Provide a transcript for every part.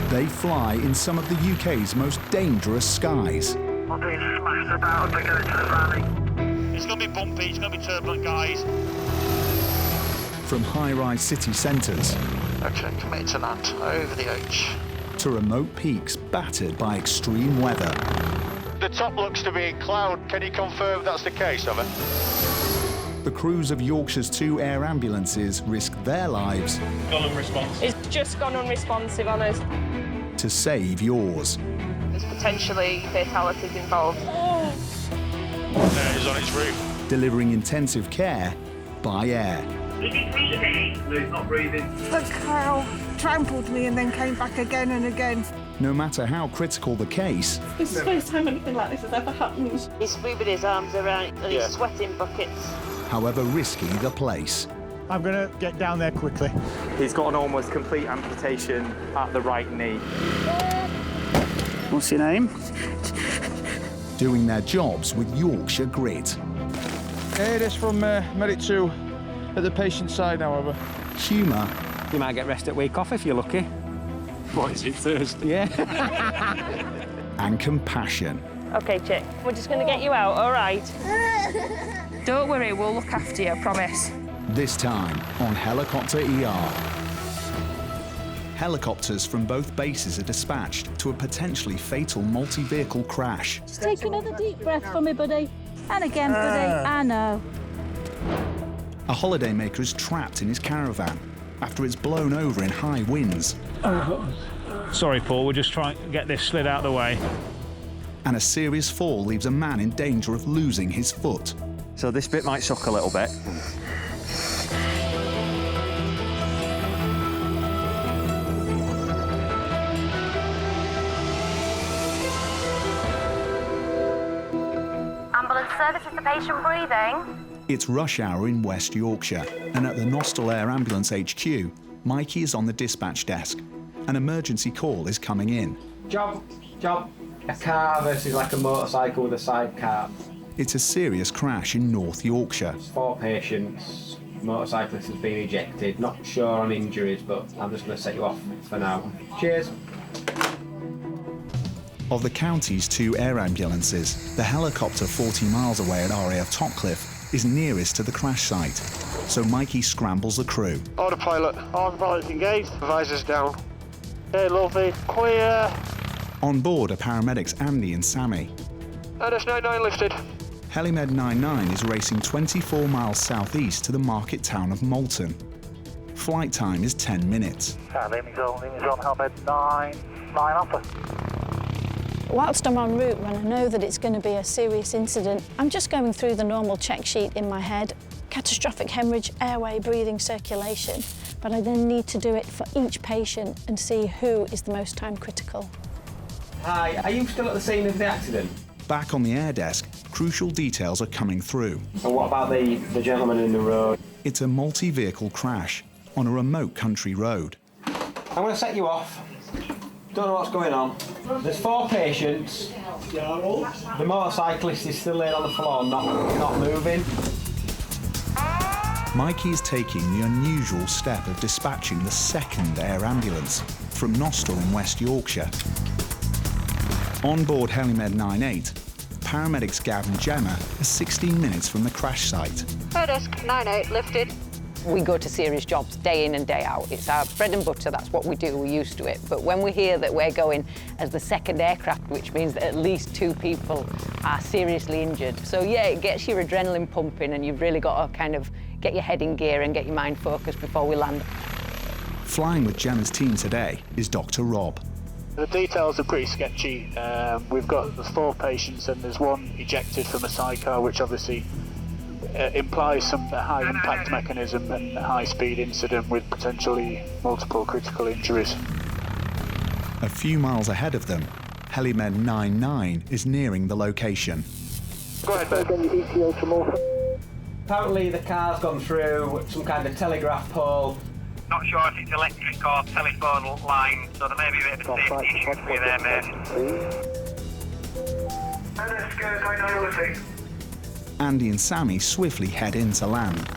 They fly in some of the UK's most dangerous skies. I'm being smashed about to get into the valley. It's going to be bumpy, it's going to be turbulent, guys. From high-rise city centres OK, commit to land, over the H. to remote peaks battered by extreme weather. The top looks to be in cloud. Can you confirm that's the case, over? The crews of Yorkshire's 2 air ambulances risk their lives Gone unresponsive. It's just gone unresponsive on us. to save yours. There's potentially fatalities involved. There, he's on its roof. Delivering intensive care by air. Is he breathing? No, he's not breathing. The cow trampled me and then came back again and again. No matter how critical the case, This is the first time anything like this has ever happened. He's moving his arms around and he's sweating buckets. however risky the place. I'm going to get down there quickly. He's got an almost complete amputation at the right knee. What's your name? Doing their jobs with Yorkshire grit. Hey, this from Medic 2 at the patient's side, however. Humour You might get rest at week off if you're lucky. What is it, Thursday? Yeah. and compassion. OK, chick, we're just going to get you out, all right? Don't worry, we'll look after you, I promise. This time on Helicopter ER. Helicopters from both bases are dispatched to a potentially fatal multi-vehicle crash. Just take another deep breath for me, buddy. And again, buddy. I know. A holidaymaker is trapped in his caravan after it's blown over in high winds. Sorry, Paul, we're just trying to get this slid out of the way. And a serious fall leaves a man in danger of losing his foot. So this bit might suck a little bit. Ambulance service, is the patient breathing? It's rush hour in West Yorkshire, and at the North Yorkshire Air Ambulance HQ, Mikey is on the dispatch desk. An emergency call is coming in. Job. A car versus like a motorcycle with a sidecar. It's a serious crash in North Yorkshire. 4 patients. Motorcyclist has been ejected. Not sure on injuries, but I'm just going to set you off for now. Cheers. Of the county's 2 air ambulances, the helicopter 40 miles away at RAF Topcliffe is nearest to the crash site. So Mikey scrambles the crew. Autopilot's engaged. Visors down. Hey, lovely. Clear. On board are paramedics Andy and Sammy. NS99 lifted. Helimed 99 is racing 24 miles southeast to the market town of Moulton. Flight time is 10 minutes. Landing's on, Helmet 9 Alpha. Whilst I'm en route, when I know that it's going to be a serious incident, I'm just going through the normal check sheet in my head. Catastrophic hemorrhage, airway, breathing, circulation. But I then need to do it for each patient and see who is the most time critical. Hi, are you still at the scene of the accident? Back on the air desk, crucial details are coming through. And what about the gentleman in the road? It's a multi-vehicle crash on a remote country road. I'm going to set you off. Don't know what's going on. There's 4 patients. The motorcyclist is still laying on the floor, not moving. Mikey is taking the unusual step of dispatching the 2nd air ambulance from Nostell in West Yorkshire. On board Helimed 98, paramedics Gav and Gemma are 16 minutes from the crash site. Desk 98 lifted. We go to serious jobs day in and day out. It's our bread and butter, that's what we do, we're used to it. But when we hear that we're going as the 2nd aircraft, which means that at least 2 people are seriously injured. So yeah, it gets your adrenaline pumping and you've really got to kind of get your head in gear and get your mind focused before we land. Flying with Gemma's team today is Dr. Rob. The details are pretty sketchy. We've got 4 patients and there's 1 ejected from a sidecar, which obviously implies some high impact mechanism and a high speed incident with potentially multiple critical injuries. A few miles ahead of them, Helimed 99 is nearing the location. Go ahead, Ben. Apparently the car's gone through some kind of telegraph pole. Not sure if it's electric or telephone line, so there may be a bit of a safety issue for you there, mate. NS99 Andy and Sammy swiftly head in to land.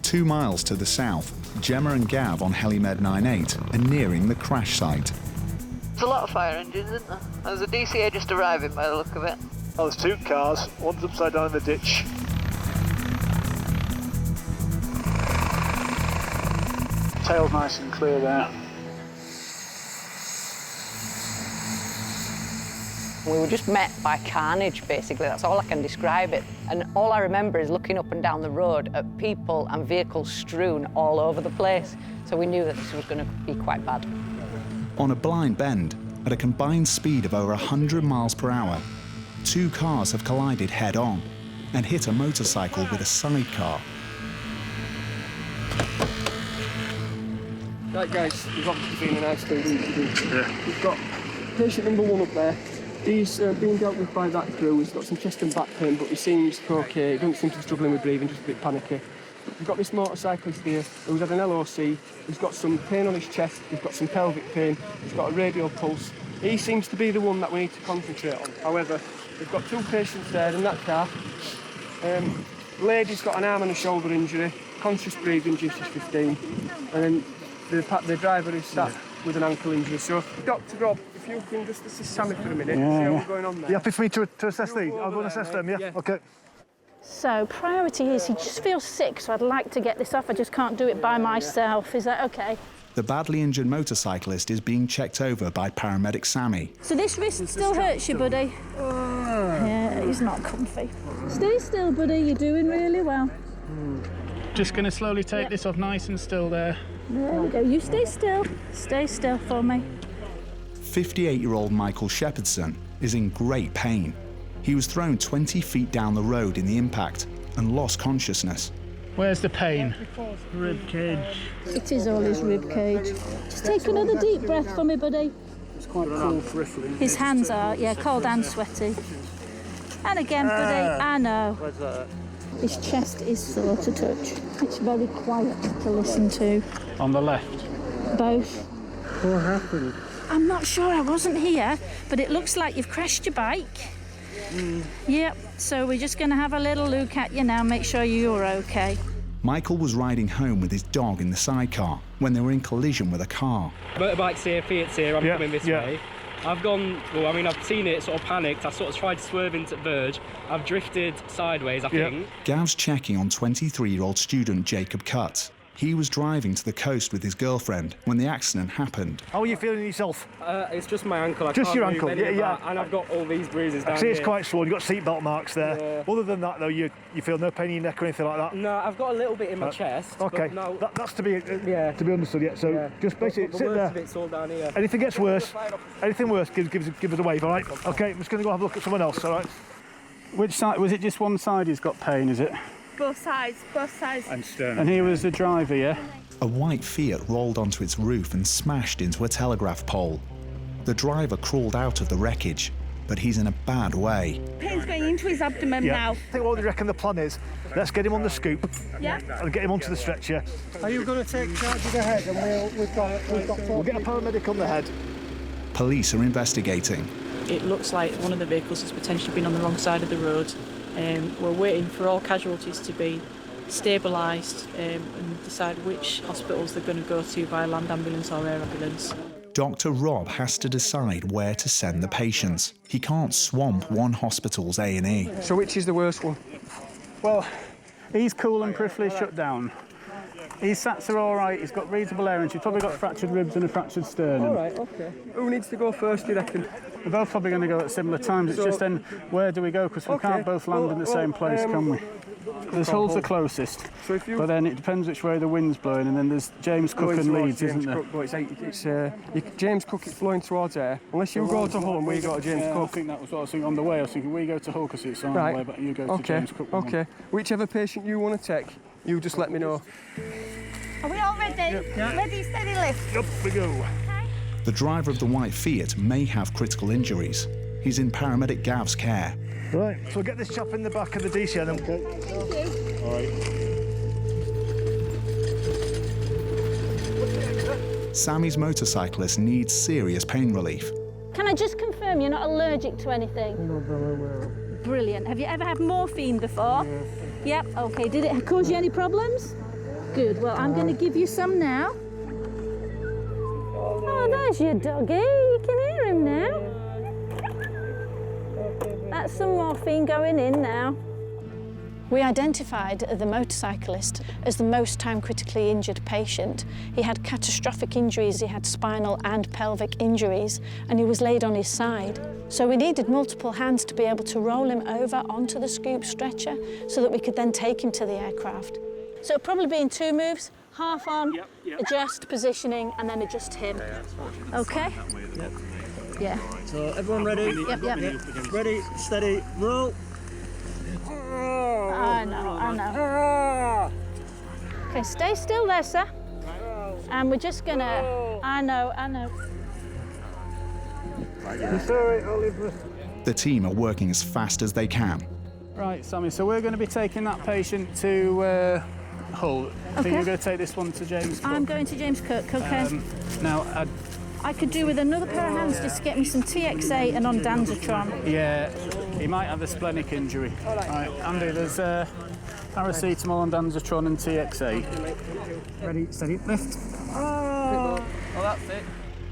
2 miles to the south, Gemma and Gav on HeliMed 98 are nearing the crash site. There's a lot of fire engines, isn't there? There's a DCA just arriving by the look of it. Oh, there's 2 cars. One's upside down in the ditch. Tail's nice and clear there. We were just met by carnage, basically. That's all I can describe it. And all I remember is looking up and down the road at people and vehicles strewn all over the place. So we knew that this was going to be quite bad. On a blind bend, at a combined speed of over 100 miles per hour, 2 cars have collided head-on and hit a motorcycle with a sidecar. Right, guys, we've obviously been a nice thing. We've got patient number 1 up there. He's being dealt with by that crew. He's got some chest and back pain, but he seems okay. He doesn't seem to be struggling with breathing, just a bit panicky. We've got this motorcyclist here who's had an LOC. He's got some pain on his chest. He's got some pelvic pain. He's got a radial pulse. He seems to be the one that we need to concentrate on. However, we've got 2 patients there in that car. Lady's got an arm and a shoulder injury, conscious breathing, GC 15, and then the driver is sat with an ankle injury. So, Dr. Rob, if you can just assist Sammy for a minute, see what's going on there. You happy for me to assess these? I'll go and assess them, yeah? OK. So priority is he just feels sick, so I'd like to get this off. I just can't do it by myself. Is that OK? The badly injured motorcyclist is being checked over by paramedic Sammy. So this wrist still hurts you, buddy? Yeah, he's not comfy. Stay still, buddy. You're doing really well. Just going to slowly take this off nice and still there. There we go. You stay still. Stay still for me. 58-year-old Michael Shepherdson is in great pain. He was thrown 20 feet down the road in the impact and lost consciousness. Where's the pain? Rib cage. It is all his rib cage. Just take another deep breath for me, buddy. It's quite cool peripherally. His hands are, yeah, cold and sweaty. And again, buddy, I know. Where's that? His chest is sore to touch. It's very quiet to listen to. On the left? Both. What happened? I'm not sure, I wasn't here, but it looks like you've crashed your bike. Yep, so we're just going to have a little look at you now, make sure you're OK. Michael was riding home with his dog in the sidecar when they were in collision with a car. Motorbike's here, Fiat's here, I'm coming this way. I've gone, well, I mean, I've seen it, sort of panicked. I sort of tried to swerve into the verge. I've drifted sideways, I think. Gav's checking on 23-year-old student Jacob Cutt. He was driving to the coast with his girlfriend when the accident happened. How are you feeling yourself? It's just my ankle. I just can't your move ankle, any of yeah. that, and I've got all these bruises down I see it's here. quite swollen. You've got seatbelt marks there. Yeah. Other than that, though, you feel no pain in your neck or anything like that? No, I've got a little bit in my chest. OK, but no, that's to be understood, yeah. So just basically sit there. It's all down here. Anything gets worse, give us a wave, all right? OK, I'm just going to go have a look at someone else, all right? Which side? Was it just one side he's got pain, is it? Both sides. And sternum. And he was the driver, yeah? A white Fiat rolled onto its roof and smashed into a telegraph pole. The driver crawled out of the wreckage, but he's in a bad way. Pain's going into his abdomen now. I think what we reckon the plan is, let's get him on the scoop. Yeah. And get him onto the stretcher. Are you going to take charge of the head and we'll get a paramedic on the head. Police are investigating. It looks like one of the vehicles has potentially been on the wrong side of the road. We're waiting for all casualties to be stabilised and decide which hospitals they're going to go to by land ambulance or air ambulance. Dr. Rob has to decide where to send the patients. He can't swamp one hospital's A&E. So which is the worst one? Well, he's cool and peripherally shut down. His SATs are all right, he's got reasonable air and she's probably got fractured ribs and a fractured sternum. All right, OK. Who needs to go first, do you reckon? We're both probably going to go at similar times. It's just then, where do we go? Because we can't both land in the same place, can we? There's Hull's the closest, so but then it depends which way the wind's blowing, and then there's James Cook and Leeds, isn't there? It's James Cook, it's flowing towards there. Unless you go to Hull and we go to James Cook. I think that was what I was thinking on the way. I was thinking we go to Hull because it's on the way, but you go to James Cook. OK, whichever patient you want to take, you just let me know. Are we all ready? Ready, steady, lift. Up we go. The driver of the white Fiat may have critical injuries. He's in paramedic Gav's care. Right, so we'll get this chap in the back of the DC then. OK. Thank you. All right. Sammy's motorcyclist needs serious pain relief. Can I just confirm you're not allergic to anything? No. Brilliant. Have you ever had morphine before? Yep, OK. Did it cause you any problems? Good, well, I'm going to give you some now. Oh, there's your doggy. You can hear him now. That's some morphine going in now. We identified the motorcyclist as the most time critically injured patient. He had catastrophic injuries, he had spinal and pelvic injuries, and he was laid on his side. So we needed multiple hands to be able to roll him over onto the scoop stretcher so that we could then take him to the aircraft. So it'll probably be in 2 moves, half on, adjust, positioning, and then adjust him. Okay? Yeah. So everyone ready? Yep. Ready, steady, roll. I know. Okay, stay still there, sir. And we're just gonna, I know. The team are working as fast as they can. Right, Sammy, so we're going to be taking that patient to Hull. I think you're going to take this one to James Cook. I'm going to James Cook, okay. Now, I could do with another pair of hands just to get me some TXA and ondansetron. Yeah, he might have a splenic injury. Right, Andy, there's paracetamol, ondansetron and TXA. Ready, steady, lift. Oh, that's it.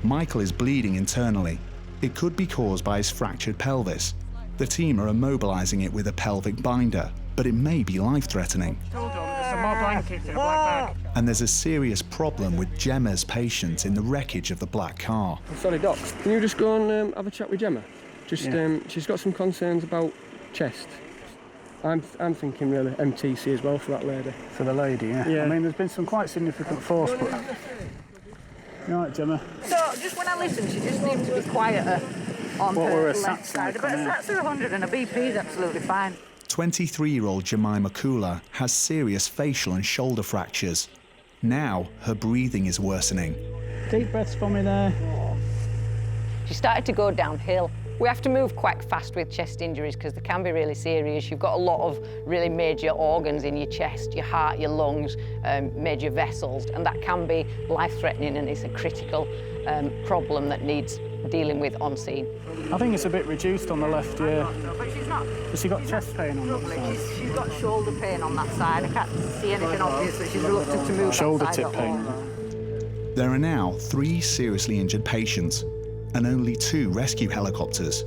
Michael is bleeding internally. It could be caused by his fractured pelvis. The team are immobilising it with a pelvic binder, but it may be life-threatening. Hold on, there's some more blankets in a black bag. And there's a serious problem with Gemma's patient in the wreckage of the black car. Sorry, Doc, can you just go and have a chat with Gemma? Just, she's got some concerns about chest. I'm thinking really MTC as well for that lady. For the lady, yeah. I mean, there's been some quite significant force, but... You all right, Gemma? So, just when I listened, she just seemed to be quieter on her left side. But a SATs are 100 and a BP is absolutely fine. 23-year-old Jemima Kula has serious facial and shoulder fractures. Now, her breathing is worsening. Deep breaths for me there. She started to go downhill. We have to move quite fast with chest injuries because they can be really serious. You've got a lot of really major organs in your chest, your heart, your lungs, major vessels, and that can be life-threatening, and it's a critical problem that needs dealing with on scene. I think it's a bit reduced on the left, yeah. But she's not. Has she got chest pain on that side? She's got shoulder pain on that side. I can't see anything obvious, but she's reluctant to move Shoulder that side tip at pain. all. There are now 3 seriously injured patients and only 2 rescue helicopters.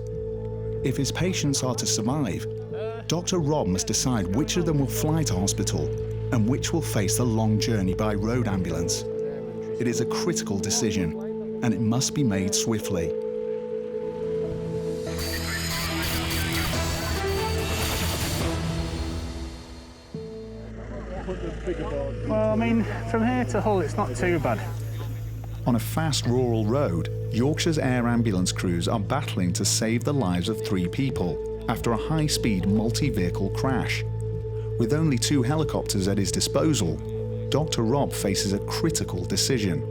If his patients are to survive, Dr. Rob must decide which of them will fly to hospital and which will face the long journey by road ambulance. It is a critical decision, and it must be made swiftly. Well, I mean, from here to Hull, it's not too bad. On a fast rural road, Yorkshire's air ambulance crews are battling to save the lives of 3 people after a high-speed multi-vehicle crash. With only 2 helicopters at his disposal, Dr. Rob faces a critical decision.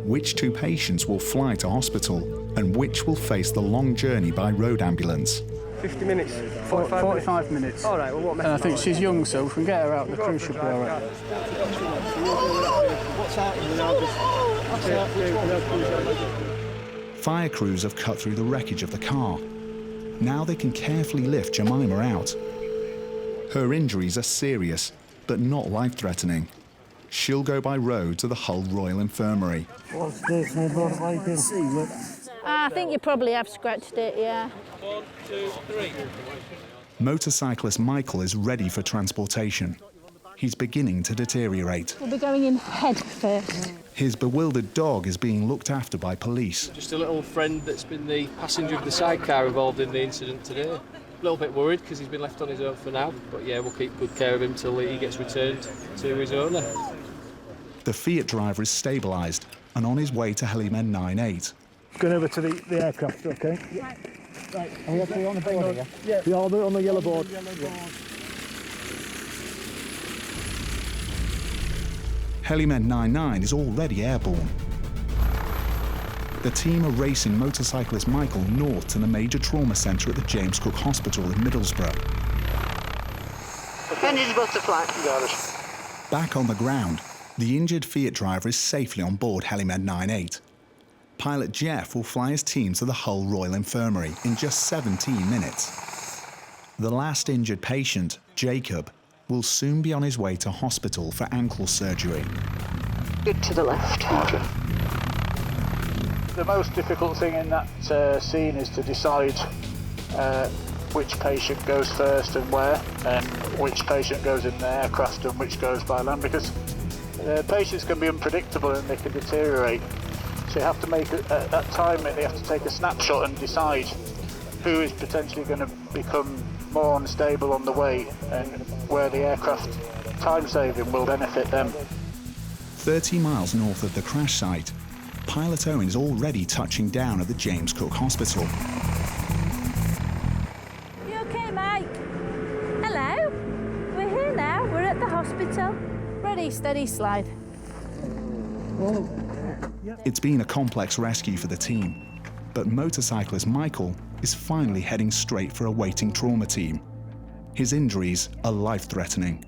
Which 2 patients will fly to hospital and which will face the long journey by road ambulance? 50 minutes, 45 minutes. All right, well, what And I think she's young, so if we can get her out, the crew should be all right. What's happening? Fire crews have cut through the wreckage of the car. Now they can carefully lift Jemima out. Her injuries are serious, but not life-threatening. She'll go by road to the Hull Royal Infirmary. What's this? I think you probably have scratched it, yeah. 1, 2, 3. Motorcyclist Michael is ready for transportation. He's beginning to deteriorate. We'll be going in head first. His bewildered dog is being looked after by police. Just a little friend that's been the passenger of the sidecar involved in the incident today. A little bit worried because he's been left on his own for now, but yeah, we'll keep good care of him till he gets returned to his owner. The Fiat driver is stabilised and on his way to Helimed 98. Going over to the aircraft, okay? Right, are we okay on the board here? Yeah. We are on the yellow board. Helimed 99 is already airborne. The team are racing motorcyclist Michael north to the major trauma centre at the James Cook Hospital in Middlesbrough. Engines butterfly. Back on the ground, the injured Fiat driver is safely on board Helimed 98. Pilot Jeff will fly his team to the Hull Royal Infirmary in just 17 minutes. The last injured patient, Jacob, will soon be on his way to hospital for ankle surgery. Good to the left. The most difficult thing in that scene is to decide which patient goes first and where, and which patient goes in the aircraft and which goes by land, because patients can be unpredictable and they can deteriorate. So you have to make, at that time, they have to take a snapshot and decide who is potentially going to become more unstable on the way and where the aircraft time saving will benefit them. 30 miles north of the crash site, pilot Owen is already touching down at the James Cook Hospital. You okay, Mike? Hello? We're here now. We're at the hospital. Ready, steady, slide. It's been a complex rescue for the team, but motorcyclist Michael is finally heading straight for a waiting trauma team. His injuries are life-threatening.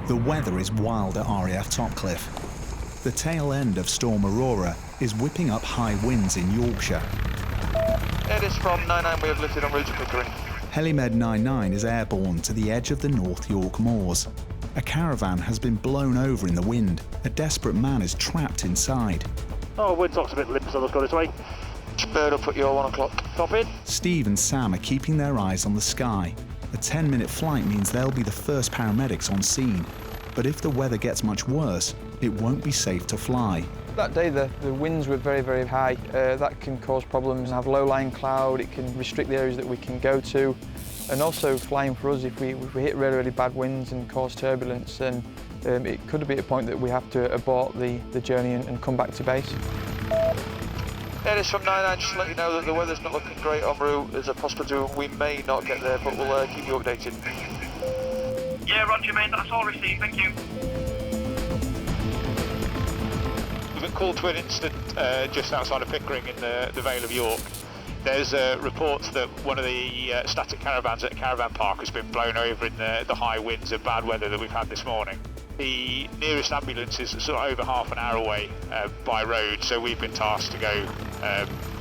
The weather is wild at RAF Topcliffe. The tail end of Storm Aurora is whipping up high winds in Yorkshire. It is from 99, we have lifted en route to Pickering. Helimed 99 is airborne to the edge of the North York moors. A caravan has been blown over in the wind. A desperate man is trapped inside. Oh, windsock's a bit limp, so let's go this way. Bird up at your 1 o'clock. Copied. Steve and Sam are keeping their eyes on the sky. A 10-minute flight means they'll be the first paramedics on scene. But if the weather gets much worse, it won't be safe to fly. That day the winds were very, very high. That can cause problems and have low-lying cloud. It can restrict the areas that we can go to. And also flying for us, if we hit really, really bad winds and cause turbulence, then it could be a point that we have to abort the journey and come back to base. It is from 99, just to let you know that the weather's not looking great en route. There's a possibility we may not get there, but we'll keep you updated. Yeah, roger, mate. That's all received. Thank you. We've been called to an incident just outside of Pickering in the Vale of York. There's reports that one of the static caravans at Caravan Park has been blown over in the high winds and bad weather that we've had this morning. The nearest ambulance is sort of over half an hour away by road, so we've been tasked to go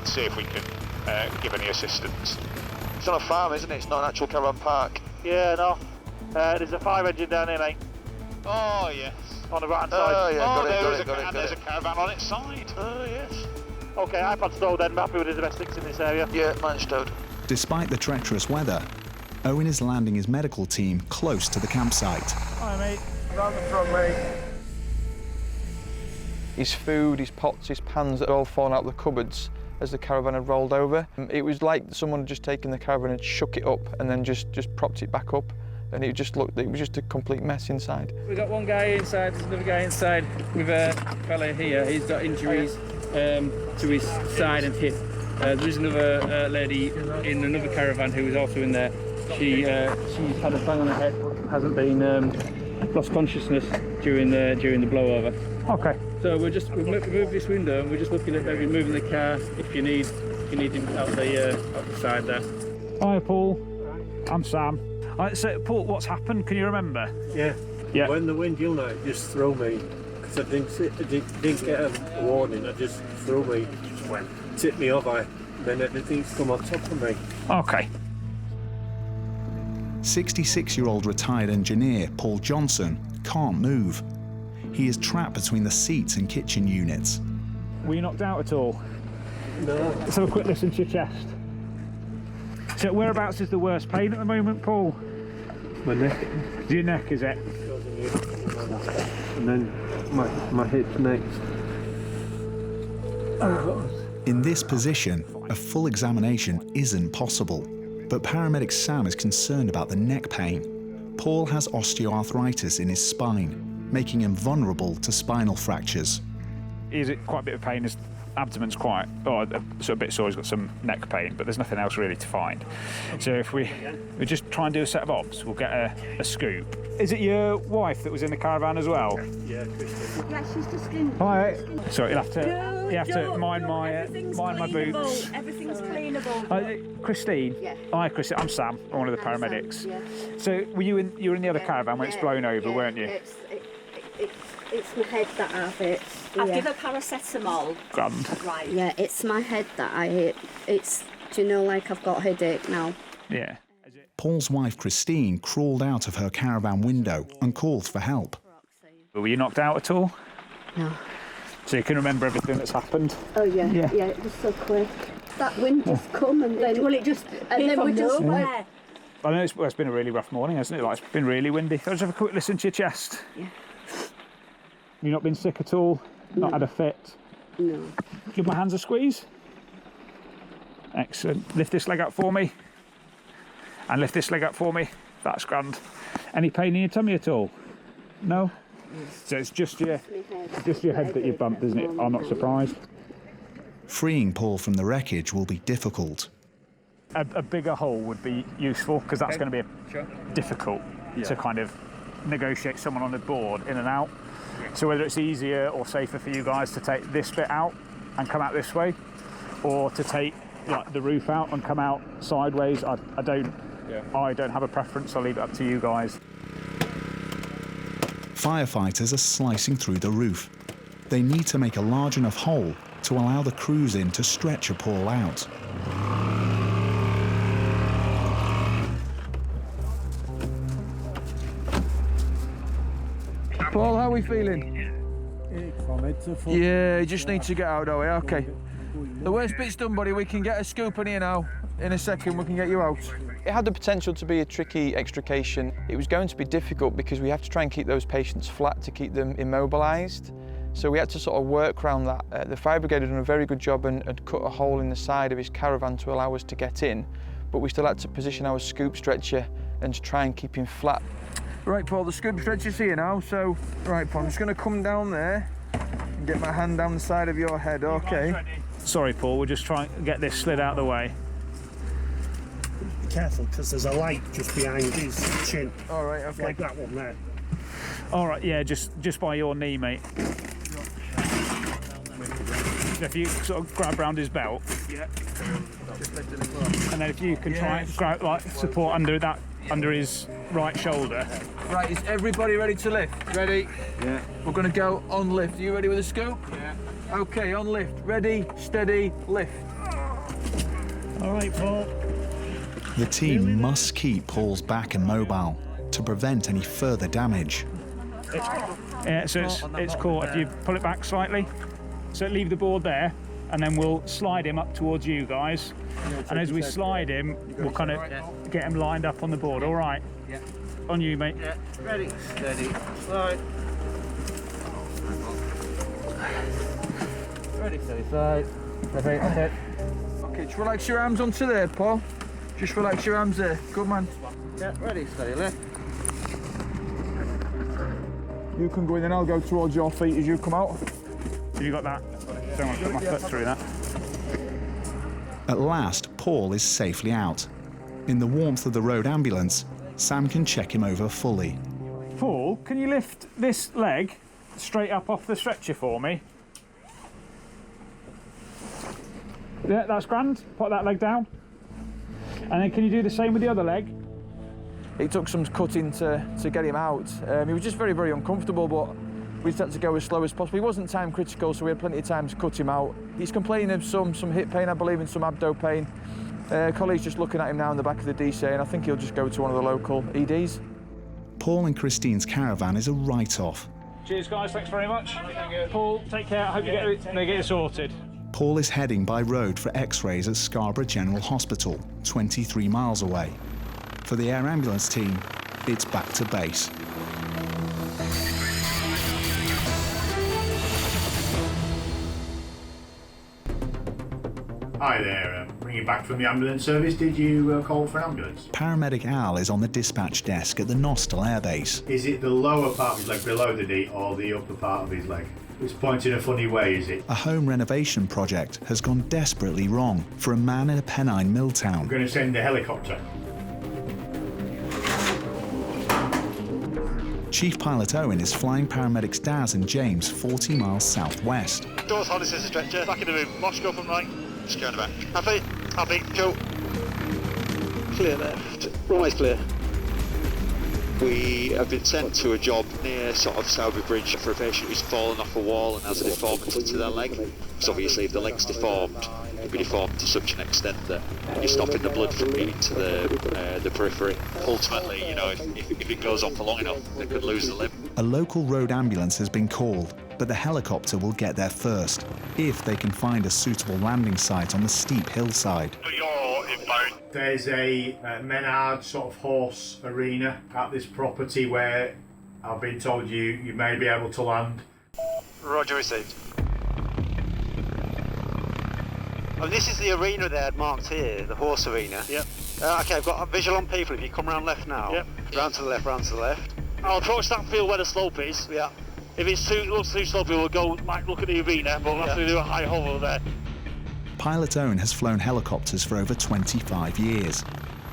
see if we can give any assistance. It's on a farm, isn't it? It's not an actual caravan park. Yeah, no. There's a 5 engine down here, mate. Oh, yes. On the right-hand side. Oh, yeah, there's a caravan on its side. Oh, yes. OK, iPad's stowed then. I'm happy with the domestics in this area. Yeah, mine's stowed. Despite the treacherous weather, Owen is landing his medical team close to the campsite. Hi, mate. Around the front, mate. His food, his pots, his pans had all fallen out of the cupboards as the caravan had rolled over. It was like someone had just taken the caravan and shook it up and then just propped it back up. And it was just a complete mess inside. We've got one guy inside, there's another guy inside with a fella here. He's got injuries to his side and hip. There is another lady in another caravan who is also in there. She's had a bang on her head, hasn't been lost consciousness during the blowover. Okay. So we've moved this window and we're just looking at maybe moving the car if you need him out the side there. Hi, Paul. I'm Sam. So, Paul, what's happened? Can you remember? Yeah. When the wind, you'll know, it just threw me. Because I didn't get a warning, I just threw me. Just went. Tipped me off, then everything's come on top of me. Okay. 66-year-old retired engineer Paul Johnson can't move. He is trapped between the seats and kitchen units. Were you knocked out at all? No. Let's have a quick listen to your chest. So whereabouts is the worst pain at the moment, Paul? My neck. Your neck, is it? And then my hip's next. In this position, a full examination isn't possible. But paramedic Sam is concerned about the neck pain. Paul has osteoarthritis in his spine, making him vulnerable to spinal fractures. Is it quite a bit of pain? His abdomen's quite, a bit sore. He's got some neck pain, but there's nothing else really to find. So if we just try and do a set of obs, we'll get a scoop. Is it your wife that was in the caravan as well? Yeah, Christine. Yeah, she's just in. Hi. So you'll have to mind my boots. Everything's cleanable. Christine. Yeah. Hi, Christine. I'm Sam. I'm one of the paramedics. Yeah. So you were in the other caravan when it's blown over, weren't you? It's my head that I've hit. I'll give her paracetamol. Grand. Right. Yeah, it's my head that I hit. Do you know, like I've got a headache now? Yeah. Paul's wife, Christine, crawled out of her caravan window and called for help. Were you knocked out at all? No. So you can remember everything that's happened? Oh, yeah. Yeah, it was so quick. That wind just come and then... Well, it just... And then we just went... I know it's been a really rough morning, hasn't it? Like, it's been really windy. I'll just have a quick listen to your chest. Yeah. You've not been sick at all? Not had a fit? No. Give my hands a squeeze. Excellent. Lift this leg up for me. And lift this leg up for me. That's grand. Any pain in your tummy at all? No? So it's just your head that you bumped, isn't it? I'm not surprised. Freeing Paul from the wreckage will be difficult. A bigger hole would be useful, because that's going to be difficult to kind of negotiate someone on the board in and out. So whether it's easier or safer for you guys to take this bit out and come out this way, or to take like the roof out and come out sideways, I don't have a preference. I'll leave it up to you guys. Firefighters are slicing through the roof. They need to make a large enough hole to allow the crews in to stretcher Paul out. Paul, how are we feeling? Yeah, you just need to get out, don't we? Okay. The worst bit's done, buddy. We can get a scoop in here now. In a second, we can get you out. It had the potential to be a tricky extrication. It was going to be difficult because we have to try and keep those patients flat to keep them immobilised. So we had to sort of work around that. The fire brigade had done a very good job and had cut a hole in the side of his caravan to allow us to get in, but we still had to position our scoop stretcher and to try and keep him flat. Right, Paul, the scoop stretcher's here now, so, right, Paul, I'm just going to come down there and get my hand down the side of your head, okay? Sorry, Paul, we'll just try and get this slid out of the way. Be careful, because there's a light just behind his chin. All right, okay. Like that one there. All right, yeah, just by your knee, mate. If you sort of grab round his belt, and then if you can try and grab, like, support under his right shoulder. Right, is everybody ready to lift? Ready? Yeah. We're going to go on lift. Are you ready with the scoop? Yeah. Okay, on lift. Ready, steady, lift. All right, Paul. The team must keep Paul's back immobile to prevent any further damage. Yeah, so it's cool if you pull it back slightly. So leave the board there, and then we'll slide him up towards you guys. And as we slide him, we'll kind of get him lined up on the board. All right? Yeah. On you, mate. Yeah. Ready, steady, slide. Ready, steady, slide. Okay. Okay, just relax your arms onto there, Paul. Just relax your arms there. Good man. Yeah, ready, steady, lift. You can go in and I'll go towards your feet as you come out. Have you got that? Don't want to put my foot through that. At last, Paul is safely out. In the warmth of the road ambulance, Sam can check him over fully. Paul, can you lift this leg straight up off the stretcher for me? Yeah, that's grand. Put that leg down. And then can you do the same with the other leg? It took some cutting to get him out. He was just very, very uncomfortable, but we just had to go as slow as possible. He wasn't time critical, so we had plenty of time to cut him out. He's complaining of some hip pain, I believe, and some abdo pain. Colleague's just looking at him now in the back of the DC, and I think he'll just go to one of the local EDs. Paul and Christine's caravan is a write-off. Cheers, guys. Thanks very much. Paul, take care. I hope they get it sorted. Paul is heading by road for X-rays at Scarborough General Hospital, 23 miles away. For the air ambulance team, it's back to base. Hi there, ringing back from the ambulance service. Did you call for an ambulance? Paramedic Al is on the dispatch desk at the Nostell Air Base. Is it the lower part of his leg below the knee or the upper part of his leg? It's pointing a funny way, is it? A home renovation project has gone desperately wrong for a man in a Pennine mill town. I'm going to send a helicopter. Chief Pilot Owen is flying paramedics Daz and James 40 miles southwest. Doors on, this is a stretcher. Back in the room. Watch, go from right. Just going back. Happy? Happy. Go. Clear left. Right clear. We have been sent to a job near sort of Selby Bridge for a patient who's fallen off a wall and has a deformity to their leg. Because obviously if the leg's deformed, it'll be deformed to such an extent that you're stopping the blood from getting to the periphery. Ultimately, you know, if it goes on for long enough, they could lose the limb. A local road ambulance has been called, but the helicopter will get there first, if they can find a suitable landing site on the steep hillside. There's a Menard sort of horse arena at this property where I've been told you may be able to land. Roger, received. Oh, this is the arena there marked here, the horse arena. Yep. Okay, I've got a visual on people. If you come round left now. Yep. Round to the left, round to the left. I'll approach that field where the slope is. Yeah. If it looks too slopey, we'll go, might look at the arena, but we'll have to do a high hover there. Pilot Owen has flown helicopters for over 25 years,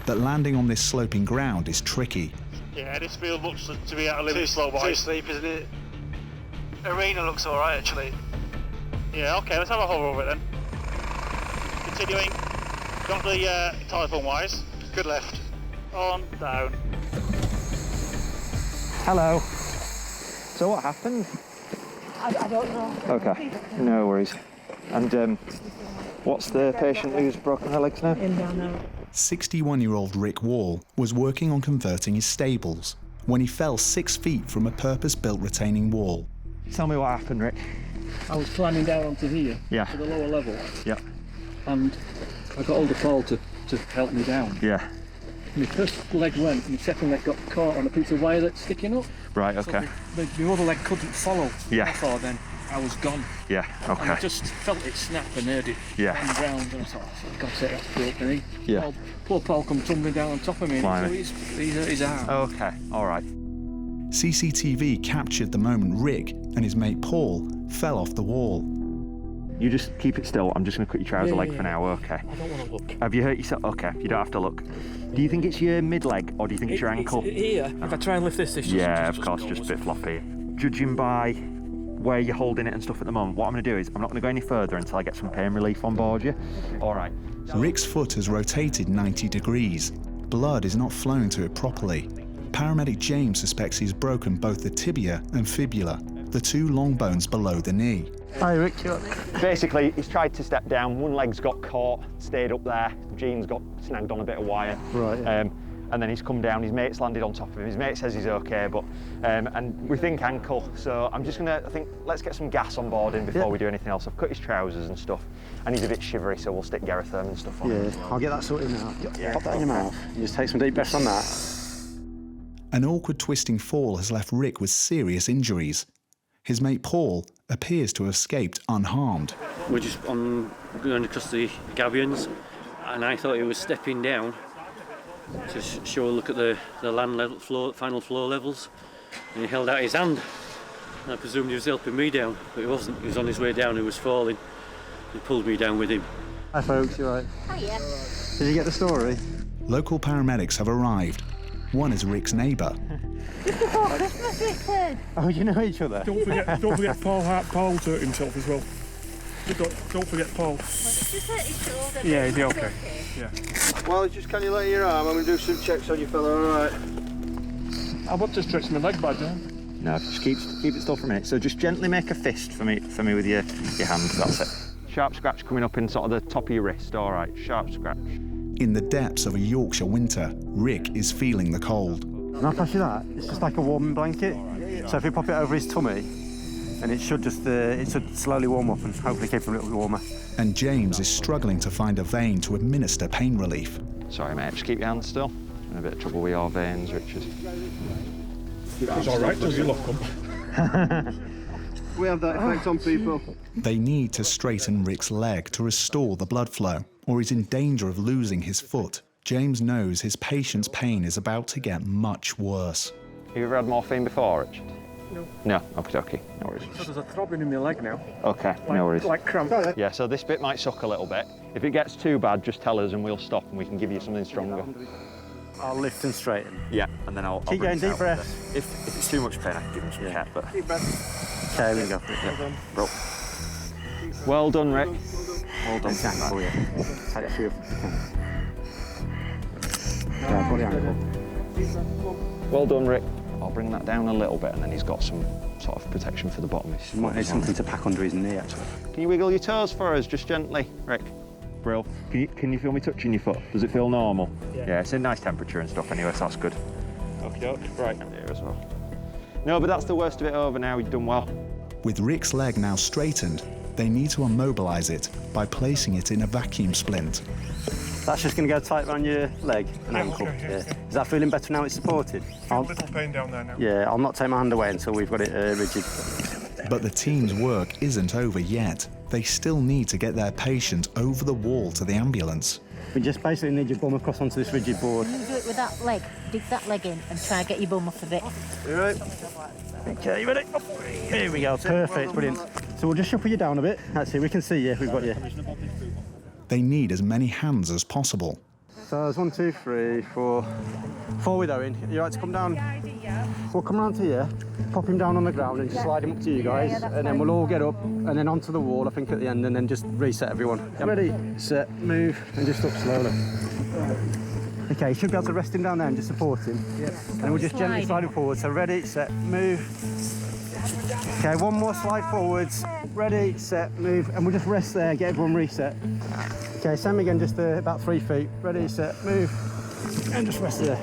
but landing on this sloping ground is tricky. Yeah, this field looks to be at a limit slope. Too steep, isn't it? Arena looks alright, actually. Yeah, okay, let's have a hover over it then. Continuing. Got the telephone wires. Good left. On, down. Hello. So what happened? I don't know. Okay, no worries. And what's the patient who's broken her legs now? 61-year-old Rick Wall was working on converting his stables when he fell 6 feet from a purpose-built retaining wall. Tell me what happened, Rick. I was climbing down onto here, Yeah. to the lower level, Yeah. and I got hold of Paul to help me down. Yeah. My first leg went, and my second leg got caught on a piece of wire that's sticking up. Right, okay. So my other leg couldn't follow. Yeah. Therefore, then I was gone. Yeah, okay. And I just felt it snap and heard it on the ground, and I thought, for God's sake, that's broken. Yeah. Poor Paul come tumbling down on top of me, Blimey. and so he's hurt his arm. Okay, all right. CCTV captured the moment Rick and his mate Paul fell off the wall. You just keep it still. I'm just going to cut your trouser leg for now, okay? I don't want to look. Have you hurt yourself? Okay, you don't have to look. Do you think it's your mid-leg or do you think it's your ankle? It's here. If I try and lift this, Yeah, of course, just a bit floppy. Judging by where you're holding it and stuff at the moment, what I'm going to do is I'm not going to go any further until I get some pain relief on board you. All right. Rick's foot has rotated 90 degrees. Blood is not flowing to it properly. Paramedic James suspects he's broken both the tibia and fibula, the two long bones below the knee. Hi, Rick. Basically, he's tried to step down. One leg's got caught, stayed up there. Jean's got snagged on a bit of wire. Right. Yeah. And then he's come down. His mate's landed on top of him. His mate says he's okay, but and we think ankle. So I'm just gonna. I think let's get some gas on board him before we do anything else. I've cut his trousers and stuff, and he's a bit shivery, so we'll stick Garatherm and stuff on him. Yeah, I'll get that sorted now. Pop that in your mouth. You just take some deep breaths on that. An awkward twisting fall has left Rick with serious injuries. His mate Paul appears to have escaped unharmed. We're just going across the gabions, and I thought he was stepping down to show a look at the land level floor, final floor levels, and he held out his hand. And I presumed he was helping me down, but he wasn't. He was on his way down. He was falling. He pulled me down with him. Hi folks, you right? Hiya. Did you get the story? Local paramedics have arrived. One is Rick's neighbour. Just before Christmas, Richard. Oh, you know each other? Don't forget Paul hurt himself as well. Don't forget Paul. Just hurt his shoulder. Yeah, is he okay? Yeah. Well, just can you lay your arm? I'm going to do some checks on you fella, alright? I want to stretch my leg back down. No, just keep it still for a minute. So just gently make a fist for me with your hand. That's it. Sharp scratch coming up in sort of the top of your wrist. All right, sharp scratch. In the depths of a Yorkshire winter, Rick is feeling the cold. Can I pass you that? It's just like a warming blanket. So if you pop it over his tummy, and it should slowly warm up and hopefully keep him a little bit warmer. And James is struggling to find a vein to administer pain relief. Sorry, mate. Just keep your hands still. In a bit of trouble with your veins, Richard. It's all right, does you lock them? We have that effect on people. They need to straighten Rick's leg to restore the blood flow, or he's in danger of losing his foot. James knows his patient's pain is about to get much worse. Have you ever had morphine before, Richard? No. No? Okay. No worries. So there's a throbbing in my leg now. Okay, no worries. Like cramp. Yeah, so this bit might suck a little bit. If it gets too bad, just tell us and we'll stop and we can give you something stronger. I'll lift and straighten. Yeah, and then I'll keep bring getting it deep out. breaths. If it's too much pain, I can give him some cat, but... Deep breaths. Okay, we go. Bro. Well done, Rick. Well done. Oh, yeah. Take a few. Yeah, body angle. Well done, Rick. I'll bring that down a little bit, and then he's got some sort of protection for the bottom. He might need something to pack under his knee, actually. Can you wiggle your toes for us, just gently, Rick? Brill. Can you feel me touching your foot? Does it feel normal? Yeah, it's a nice temperature and stuff anyway, so that's good. Okay, right. And here as well. No, but that's the worst of it over now. You've done well. With Rick's leg now straightened, they need to immobilise it by placing it in a vacuum splint. That's just going to go tight around your leg and ankle. Okay, yeah. Is that feeling better now it's supported? A little pain down there now. Yeah, I'll not take my hand away until we've got it rigid. But the team's work isn't over yet. They still need to get their patient over the wall to the ambulance. We just basically need your bum across onto this rigid board. You do it with that leg. Dig that leg in and try and get your bum off of it. You right? Okay, you ready? Here we go, perfect, brilliant. So we'll just shuffle you down a bit. That's it, we can see you, we've got you. They need as many hands as possible. So there's 1, 2, 3, 4. 4 with Owen. You right to come down? We'll come round to here, pop him down on the ground and just slide him up to you guys, and then we'll all get up and then onto the wall, I think, at the end, and then just reset everyone. Ready, set, move, and just up slowly. Okay, you should be able to rest him down there and just support him. And then we'll just gently slide him forward. So ready, set, move. Okay, one more slide forwards. Ready, set, move, and we'll just rest there, get everyone reset. Okay, same again, just about 3 feet. Ready, set, move, and just rest there.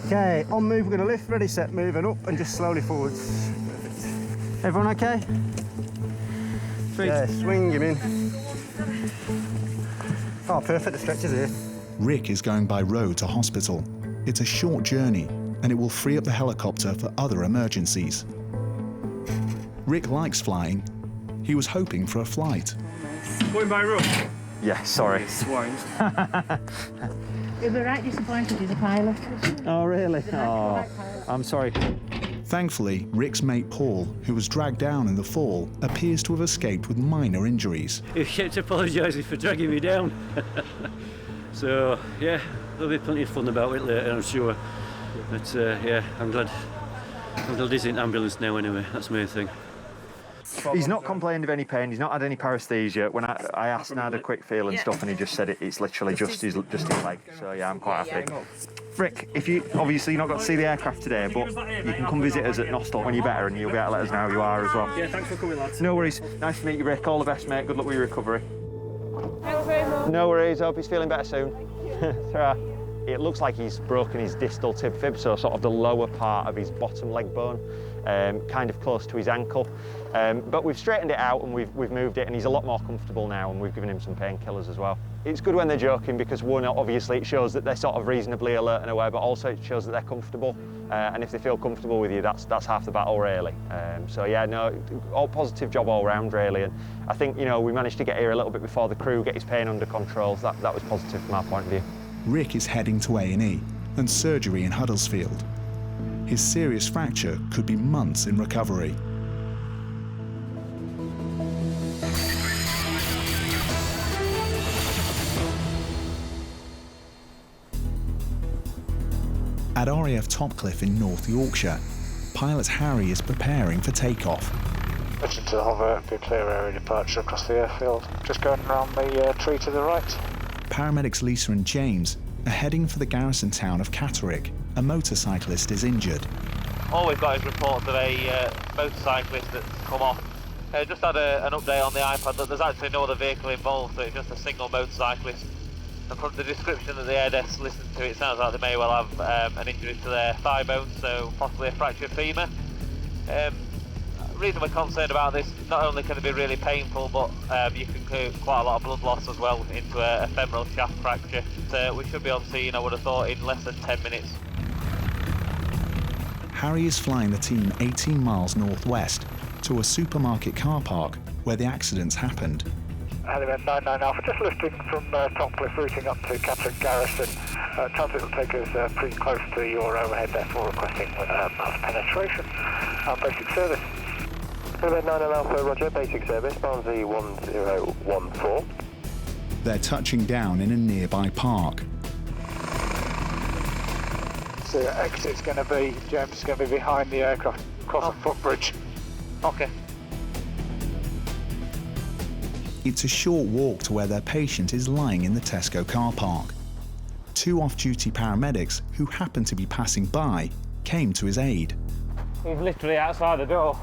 Okay, on move, we're going to lift, ready, set, move, and up, and just slowly forwards. Everyone okay? Yeah, swing him in. Oh, perfect, the stretcher's here. Rick is going by road to hospital. It's a short journey, and it will free up the helicopter for other emergencies. Rick likes flying. He was hoping for a flight. Going by road? Yeah, sorry. Swines. You'll be right disappointed he's a pilot. Oh, really? Oh, I'm sorry. Thankfully, Rick's mate Paul, who was dragged down in the fall, appears to have escaped with minor injuries. He kept apologising for dragging me down. So, yeah, there'll be plenty of fun about it later, I'm sure. But, yeah, I'm glad he's in ambulance now anyway, that's the main thing. He's not complained of any pain, he's not had any paresthesia. When I asked and had a quick feel and stuff, and he just said it's literally just his leg. So yeah, I'm quite happy. Rick, if you obviously you're not got to see the aircraft today, but you can come visit us at Nostell when you're better, and you'll be able to let us know how you are as well. Yeah, thanks for coming, lads. No worries. Nice to meet you, Rick. All the best, mate. Good luck with your recovery. Thanks very much. No worries. Hope he's feeling better soon. It looks like he's broken his distal tib fib, so sort of the lower part of his bottom leg bone, kind of close to his ankle. But we've straightened it out and we've moved it, and he's a lot more comfortable now, and we've given him some painkillers as well. It's good when they're joking because, one, obviously it shows that they're sort of reasonably alert and aware, but also it shows that they're comfortable. And if they feel comfortable with you, that's half the battle, really. So yeah, no, all positive job all round, really. And I think, you know, we managed to get here a little bit before the crew, get his pain under control. So that was positive from our point of view. Rick is heading to A&E and surgery in Huddersfield. His serious fracture could be months in recovery. At RAF Topcliffe in North Yorkshire, pilot Harry is preparing for takeoff. Listen to the hover, be a clear area departure across the airfield. Just going around the tree to the right. Paramedics Lisa and James are heading for the garrison town of Catterick. A motorcyclist is injured. All we've got is reports of a motorcyclist that's come off. Just had an update on the iPad that there's actually no other vehicle involved, so it's just a single motorcyclist. And from the description that the air desk listened to, it sounds like they may well have an injury to their thigh bone, so possibly a fractured femur. The reason we're concerned about this, not only can it be really painful, but you can include quite a lot of blood loss as well into a femoral shaft fracture. So we should be on scene, I would have thought, in less than 10 minutes. Harry is flying the team 18 miles northwest to a supermarket car park where the accidents happened. Element 99 Alpha, just lifting from Topcliffe, routing up to Catterick Garrison. Transit will take us pretty close to your overhead, therefore requesting mass penetration. Basic service. Element 99 Alpha, roger, basic service, Barnsley 1014. They're touching down in a nearby park. So exit's going to be, James, is going to be behind the aircraft, across the footbridge. Okay. It's a short walk to where their patient is lying in the Tesco car park. 2 off-duty paramedics who happened to be passing by came to his aid. He's literally outside the door.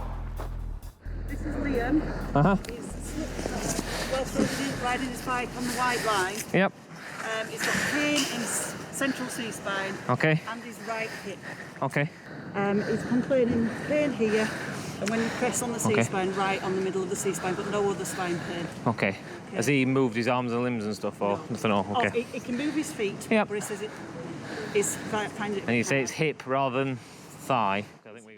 This is Liam. Uh-huh. He's well through riding his bike on the white line. Yep. He's got pain in his central C-spine. Okay. And his right hip. Okay. He's complaining pain here, and when you press on the Okay. C-spine, right on the middle of the C-spine, but no other spine pain. Okay. Has he moved his arms and limbs and stuff, or nothing? Oh, okay. He can move his feet, Yep. but he says it's kind of... And you say it's hip rather than thigh.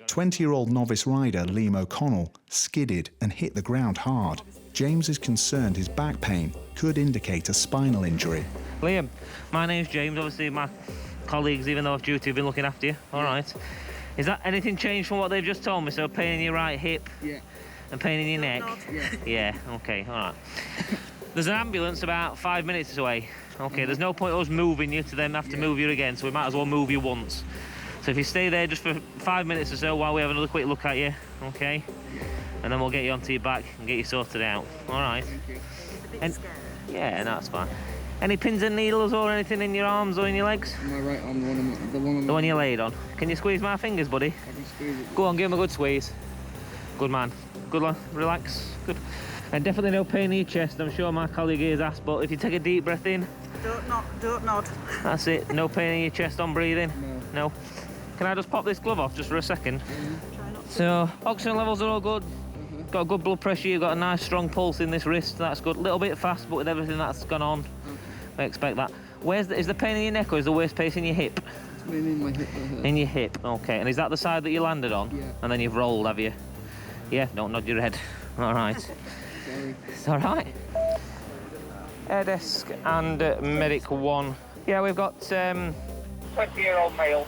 20-year-old novice rider Liam O'Connell skidded and hit the ground hard. James is concerned his back pain could indicate a spinal injury. Liam, my name's James. Obviously, my colleagues, even though off duty, have been looking after you. All right. Is that anything changed from what they've just told me? So pain in your right hip? Yeah. And pain in your neck? Yeah. Yeah, okay, all right. There's an ambulance about 5 minutes away. Okay, there's no point us moving you to then have to move you again, so we might as well move you once. So if you stay there just for 5 minutes or so while we have another quick look at you, okay? And then we'll get you onto your back and get you sorted out. All right. And yeah, no, that's fine. Any pins and needles or anything in your arms or in your legs? My right arm, The one you laid on. Can you squeeze my fingers, buddy? I can squeeze it. Go on, give him a good squeeze. Good man. Good lad. Relax. Good. And definitely no pain in your chest. I'm sure my colleague here has asked, but if you take a deep breath in. Don't nod. That's it. No pain in your chest on breathing? No. Can I just pop this glove off just for a second? So, oxygen levels are all good. Got a good blood pressure. You've got a nice strong pulse in this wrist. That's good. A little bit fast, but with everything that's gone on, I expect that. Is the pain in your neck or is the worst pain in your hip? It's mainly in my hip. In your hip, okay. And is that the side that you landed on? Yeah. And then you've rolled, have you? Yeah, don't nod your head. All right. Sorry. It's all right. Air desk and medic 1. Yeah, we've got... 20-year-old male.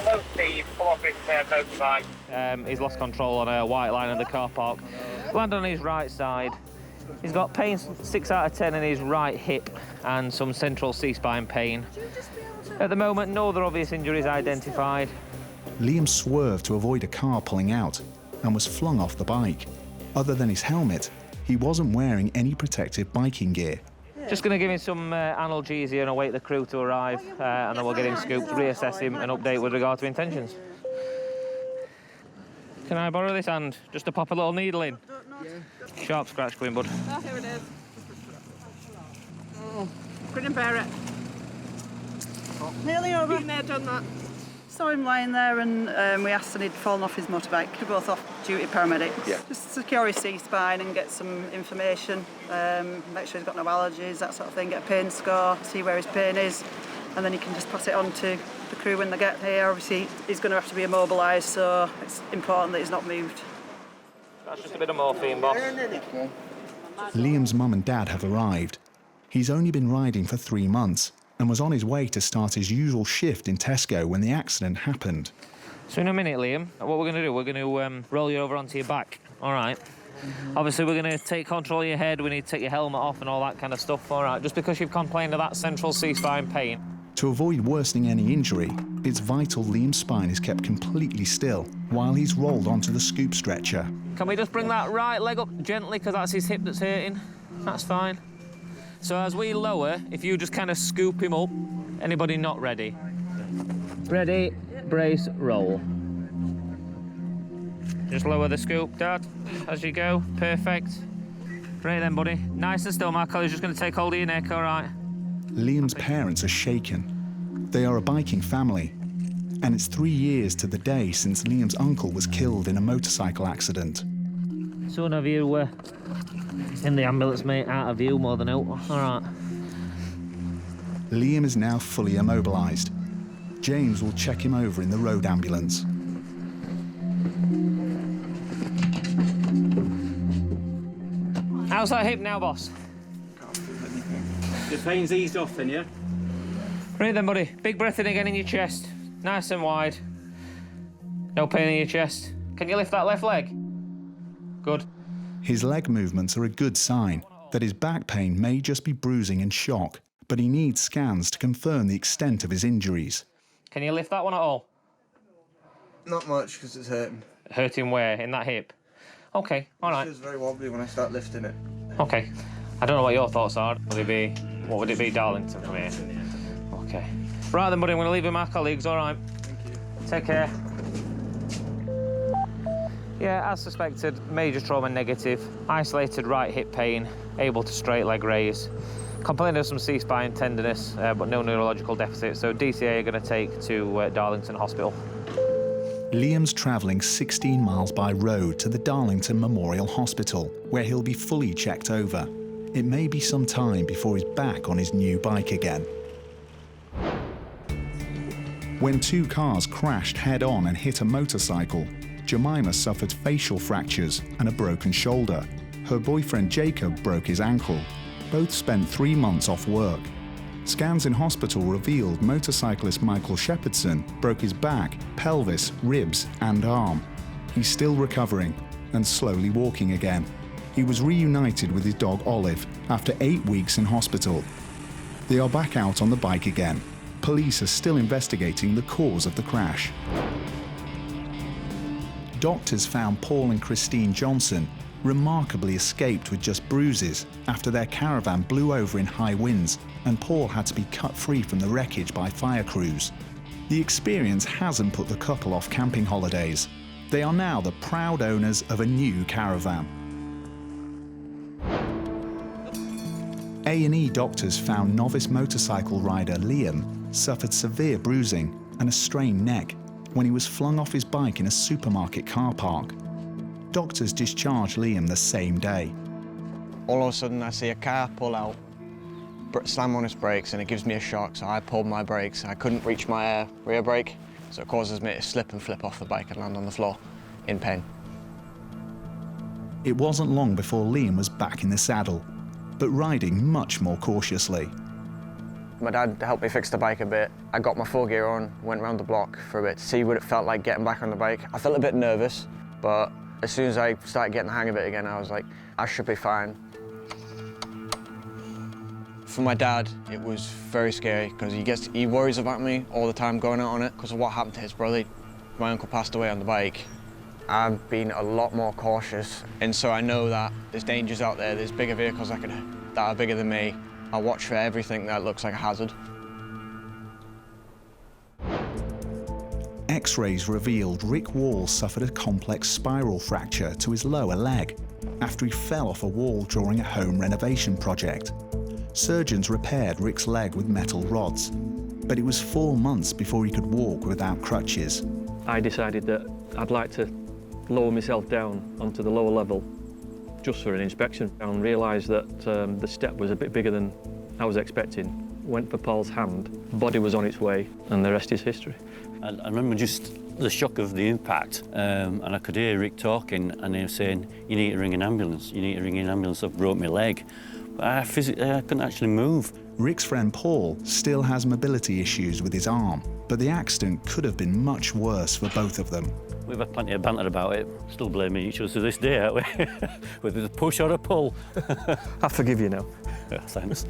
Low speed, come off his motorbike. He's lost control on a white line of the car park. Landed on his right side. He's got pain 6 out of 10 in his right hip and some central C-spine pain. At the moment, no other obvious injuries identified. Liam swerved to avoid a car pulling out and was flung off the bike. Other than his helmet, he wasn't wearing any protective biking gear. Just going to give him some analgesia and await the crew to arrive, and then we'll get him scooped, reassess him and update with regard to intentions. Can I borrow this hand, just to pop a little needle in? Yeah. Sharp scratch going, bud. Oh, here it is. Oh, couldn't bear it. Nearly over. Been there, done that. Saw him lying there and we asked him he'd fallen off his motorbike. We're both off-duty paramedics. Yeah. Just secure his C-spine and get some information, make sure he's got no allergies, that sort of thing, get a pain score, see where his pain is, and then you can just pass it on to the crew when they get here. Obviously, he's going to have to be immobilised, so it's important that he's not moved. That's just a bit of morphine, boss. Liam's mum and dad have arrived. He's only been riding for 3 months and was on his way to start his usual shift in Tesco when the accident happened. So in a minute, Liam, what we're going to do, we're going to roll you over onto your back, all right? Obviously, we're going to take control of your head, we need to take your helmet off and all that kind of stuff, all right? Just because you've complained of that central C-spine pain. To avoid worsening any injury, it's vital Liam's spine is kept completely still while he's rolled onto the scoop stretcher. Can we just bring that right leg up gently, because that's his hip that's hurting? That's fine. So as we lower, if you just kind of scoop him up, anybody not ready? Ready, brace, roll. Just lower the scoop, Dad, as you go. Perfect. Right then, buddy. Nice and still, my colleague's just going to take hold of your neck, all right? Liam's parents are shaken. They are a biking family, and it's 3 years to the day since Liam's uncle was killed in a motorcycle accident. Soon have you in the ambulance, mate, out of view more than out. All right. Liam is now fully immobilised. James will check him over in the road ambulance. How's that hip now, boss? The pain's eased off then, yeah? Right then, buddy. Big breath in again in your chest. Nice and wide. No pain in your chest. Can you lift that left leg? Good. His leg movements are a good sign that his back pain may just be bruising and shock, but he needs scans to confirm the extent of his injuries. Can you lift that one at all? Not much, because it's hurting. Hurting where? In that hip? Okay, all right. It feels very wobbly when I start lifting it. Okay. I don't know what your thoughts are. What would it be Darlington from here? Okay. Right then, buddy, I'm going to leave with my colleagues, all right? Thank you. Take care. Yeah, as suspected, major trauma negative, isolated right hip pain, able to straight leg raise, complaining of some C-spine tenderness, but no neurological deficit, so DCA are going to take to Darlington Hospital. Liam's travelling 16 miles by road to the Darlington Memorial Hospital, where he'll be fully checked over. It may be some time before he's back on his new bike again. When two cars crashed head-on and hit a motorcycle, Jemima suffered facial fractures and a broken shoulder. Her boyfriend Jacob broke his ankle. Both spent 3 months off work. Scans in hospital revealed motorcyclist Michael Shepherdson broke his back, pelvis, ribs and arm. He's still recovering and slowly walking again. He was reunited with his dog Olive after 8 weeks in hospital. They are back out on the bike again. Police are still investigating the cause of the crash. Doctors found Paul and Christine Johnson remarkably escaped with just bruises after their caravan blew over in high winds and Paul had to be cut free from the wreckage by fire crews. The experience hasn't put the couple off camping holidays. They are now the proud owners of a new caravan. A&E doctors found novice motorcycle rider Liam suffered severe bruising and a strained neck when he was flung off his bike in a supermarket car park. Doctors discharged Liam the same day. All of a sudden I see a car pull out, slam on its brakes, and it gives me a shock, so I pulled my brakes. I couldn't reach my rear brake, so it causes me to slip and flip off the bike and land on the floor in pain. It wasn't long before Liam was back in the saddle, but riding much more cautiously. My dad helped me fix the bike a bit. I got my 4-gear on, went round the block for a bit to see what it felt like getting back on the bike. I felt a bit nervous, but as soon as I started getting the hang of it again, I was like, I should be fine. For my dad, it was very scary because he worries about me all the time going out on it because of what happened to his brother. My uncle passed away on the bike. I've been a lot more cautious, and so I know that there's dangers out there, there's bigger vehicles that are bigger than me. I watch for everything that looks like a hazard. X-rays revealed Rick Wall suffered a complex spiral fracture to his lower leg after he fell off a wall during a home renovation project. Surgeons repaired Rick's leg with metal rods, but it was 4 months before he could walk without crutches. I decided that I'd like to lower myself down onto the lower level just for an inspection and realised that the step was a bit bigger than I was expecting. Went for Paul's hand, body was on its way, and the rest is history. I remember just the shock of the impact, and I could hear Rick talking, and he was saying, "You need to ring an ambulance, you need to ring an ambulance, I've broke my leg." But I couldn't actually move. Rick's friend Paul still has mobility issues with his arm, but the accident could have been much worse for both of them. We've had plenty of banter about it, still blaming each other to this day, aren't we? Whether it's a push or a pull. I forgive you now. Thanks.